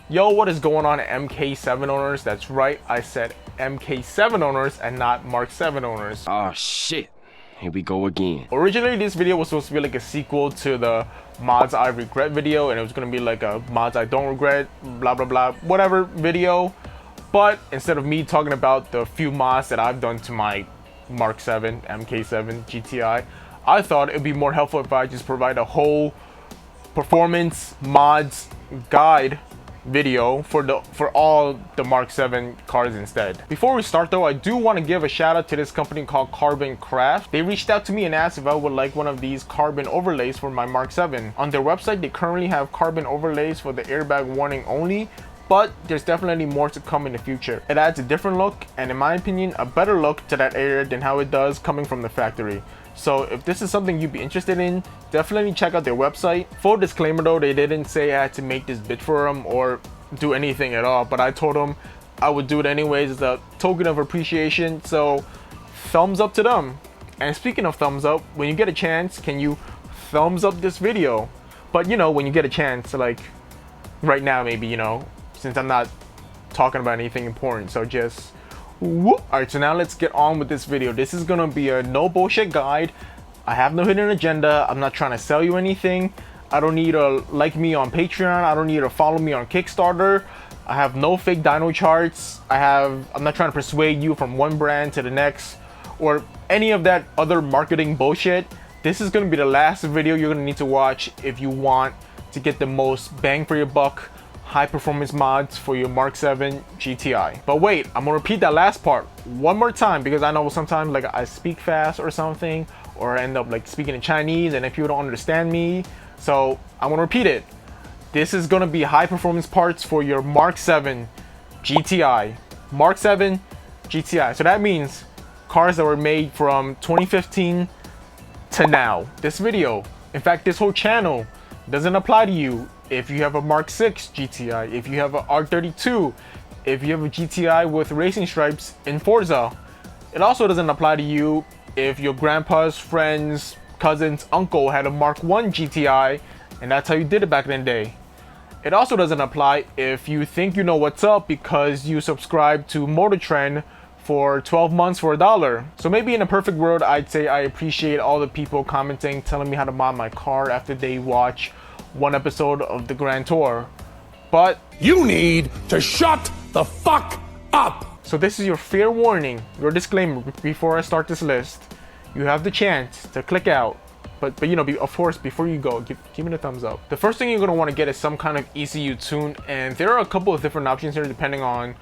Yo, what is going on, MK7 owners? That's right, I said MK7 owners and not Mark 7 owners. Oh shit, here we go again. Originally, this video was supposed to be like a sequel to the mods I regret video, and it was gonna be like a mods I don't regret, blah blah blah, whatever video. But instead of me talking about the few mods that I've done to my Mark 7 MK7 GTI, I thought it'd be more helpful if I just provide a whole performance mods guide video for all the Mark 7 cars instead. Before we start though, I do want to give a shout out to this company called Carbon Craft. They reached out to me and asked if I would like one of these carbon overlays for my Mark 7. On their website, they currently have carbon overlays for the airbag warning only, but there's definitely more to come in the future. It adds a different look, and in my opinion, a better look to that area than how it does coming from the factory. So if this is something you'd be interested in, definitely check out their website. Full disclaimer though, they didn't say I had to make this bid for them or do anything at all, but I told them I would do it anyways as a token of appreciation, so thumbs up to them. And speaking of thumbs up, when you get a chance, can you thumbs up this video? But you know, when you get a chance, like right now maybe, you know, since I'm not talking about anything important, so just whoop. Alright, so now let's get on with this video. This is gonna be a no bullshit guide. I have no hidden agenda. I'm not trying to sell you anything. I don't need to like me on Patreon. I don't need to follow me on Kickstarter. I have no fake dyno charts. I'm not trying to persuade you from one brand to the next or any of that other marketing bullshit. This is gonna be the last video you're gonna need to watch if you want to get the most bang for your buck high performance mods for your Mark 7 GTI. But wait, I'm gonna repeat that last part one more time because I know sometimes like I speak fast or something, or I end up like speaking in Chinese and if people don't understand me, so I'm gonna repeat it. This is gonna be high performance parts for your Mark 7 GTI. Mark 7 GTI. So that means cars that were made from 2015 to now. This video, in fact this whole channel, doesn't apply to you if you have a Mark 6 GTI, if you have a R32, if you have a GTI with racing stripes in Forza. It also doesn't apply to you if your grandpa's friend's cousin's uncle had a Mark 1 GTI and that's how you did it back in the day. It also doesn't apply if you think you know what's up because you subscribe to Motor Trend for 12 months for $1. So maybe in a perfect world, I'd say I appreciate all the people commenting, telling me how to mod my car after they watch one episode of the Grand Tour. But you need to shut the fuck up. So this is your fair warning, your disclaimer before I start this list. You have the chance to click out, but you know, of course, before you go, give me the thumbs up. The first thing you're gonna want to get is some kind of ECU tune, and there are a couple of different options here depending on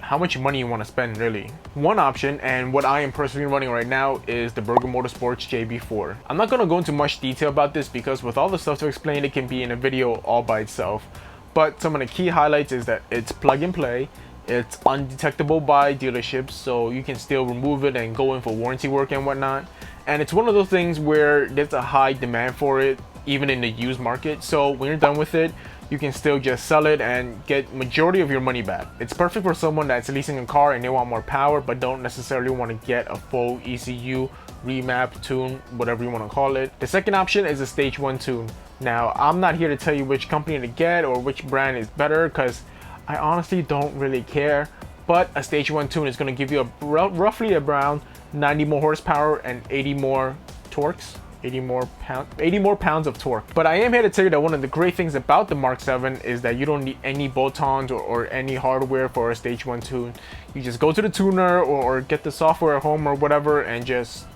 how much money you want to spend really. One option, and what I am personally running right now, is the Burger Motorsports JB4. I'm not going to go into much detail about this because with all the stuff to explain, it can be in a video all by itself. But some of the key highlights is that it's plug and play, it's undetectable by dealerships, so you can still remove it and go in for warranty work and whatnot. And it's one of those things where there's a high demand for it, even in the used market. So when you're done with it, you can still just sell it and get majority of your money back. It's perfect for someone that's leasing a car and they want more power but don't necessarily want to get a full ECU, remap, tune, whatever you want to call it. The second option is a stage 1 tune. Now, I'm not here to tell you which company to get or which brand is better because I honestly don't really care, but a stage 1 tune is going to give you roughly around 90 more horsepower and 80 more torques. 80 more pounds of torque. But I am here to tell you that one of the great things about the Mark 7 is that you don't need any bolt-ons or any hardware for a stage 1 tune. You just go to the tuner or get the software at home or whatever and just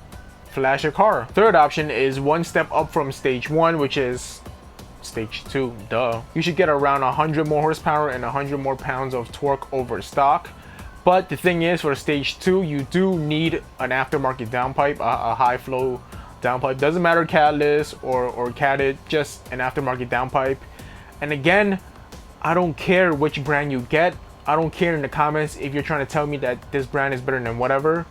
flash your car. Third option is one step up from stage 1, which is stage 2, duh. You should get around 100 more horsepower and 100 more pounds of torque over stock. But the thing is, for stage 2, you do need an aftermarket downpipe, a high flow downpipe. Doesn't matter catless or catted, just an aftermarket downpipe. And again, I don't care which brand you get. I don't care in the comments if you're trying to tell me that this brand is better than whatever.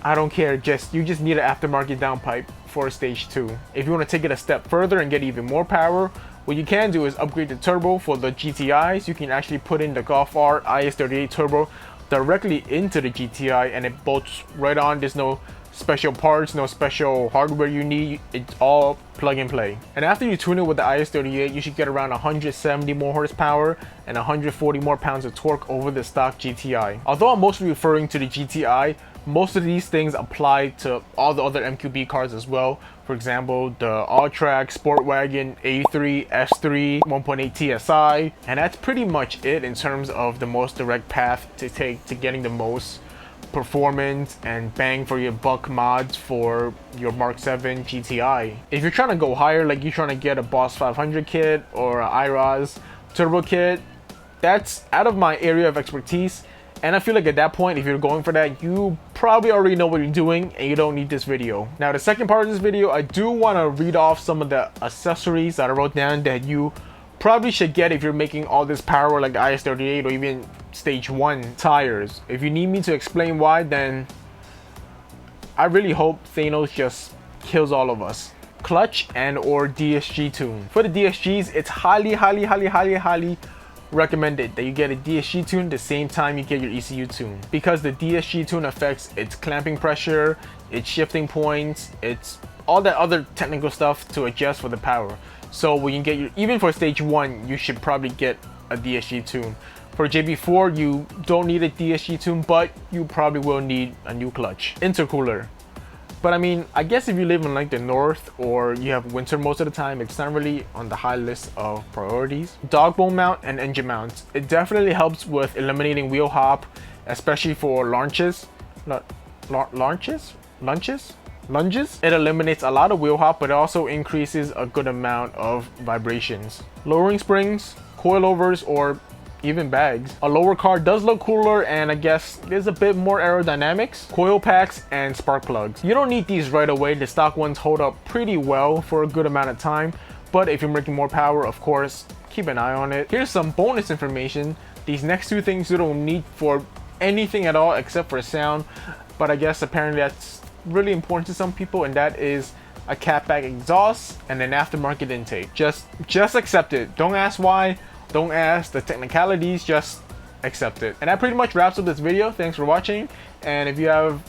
I don't care, you just need an aftermarket downpipe for stage 2. If you want to take it a step further and get even more power, what you can do is upgrade the turbo. For the GTIs, you can actually put in the Golf R IS38 turbo directly into the GTI and it bolts right on. There's no special parts, no special hardware you need. It's all plug and play. And after you tune it with the IS38, you should get around 170 more horsepower and 140 more pounds of torque over the stock GTI. Although I'm mostly referring to the GTI, most of these things apply to all the other MQB cars as well. For example, the All-Track, Sportwagon, A3, S3, 1.8 TSI. And that's pretty much it in terms of the most direct path to take to getting the most performance and bang for your buck mods for your Mark 7 GTI. If you're trying to go higher, like you're trying to get a Boss 500 kit or an IROS turbo kit, that's out of my area of expertise. And I feel like at that point, if you're going for that, you probably already know what you're doing and you don't need this video. Now, the second part of this video, I do want to read off some of the accessories that I wrote down that you probably should get if you're making all this power like the IS38 or even stage 1 tires. If you need me to explain why, then I really hope Thanos just kills all of us. Clutch and or DSG tune. For the DSGs, it's highly recommended that you get a DSG tune the same time you get your ECU tune, because the DSG tune affects its clamping pressure, its shifting points, it's all that other technical stuff to adjust for the power. So when you get your, even for stage 1, you should probably get a DSG tune. For JB4, you don't need a DSG tune, but you probably will need a new clutch. Intercooler. But I mean, I guess if you live in like the north or you have winter most of the time, it's not really on the high list of priorities. DOGBONE mount and engine mounts. It definitely helps with eliminating wheel hop, especially for launches. Lunges? It eliminates a lot of wheel hop, but it also increases a good amount of vibrations. Lowering springs, coilovers, or even bags. A lower car does look cooler, and I guess there's a bit more aerodynamics. Coil packs and spark plugs. You don't need these right away. The stock ones hold up pretty well for a good amount of time, but if you're making more power, of course, keep an eye on it. Here's some bonus information. These next two things you don't need for anything at all except for sound, but I guess apparently that's really important to some people, and that is a catback exhaust and an aftermarket intake. Just accept it. Don't ask why. Don't ask the technicalities, just accept it. And that pretty much wraps up this video. Thanks for watching. And if you have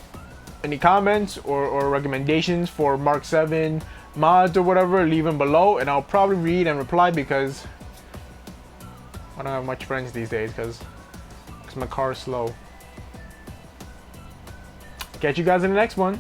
any comments or recommendations for Mark 7 mods or whatever, leave them below and I'll probably read and reply, because I don't have much friends these days because my car is slow. Catch you guys in the next one.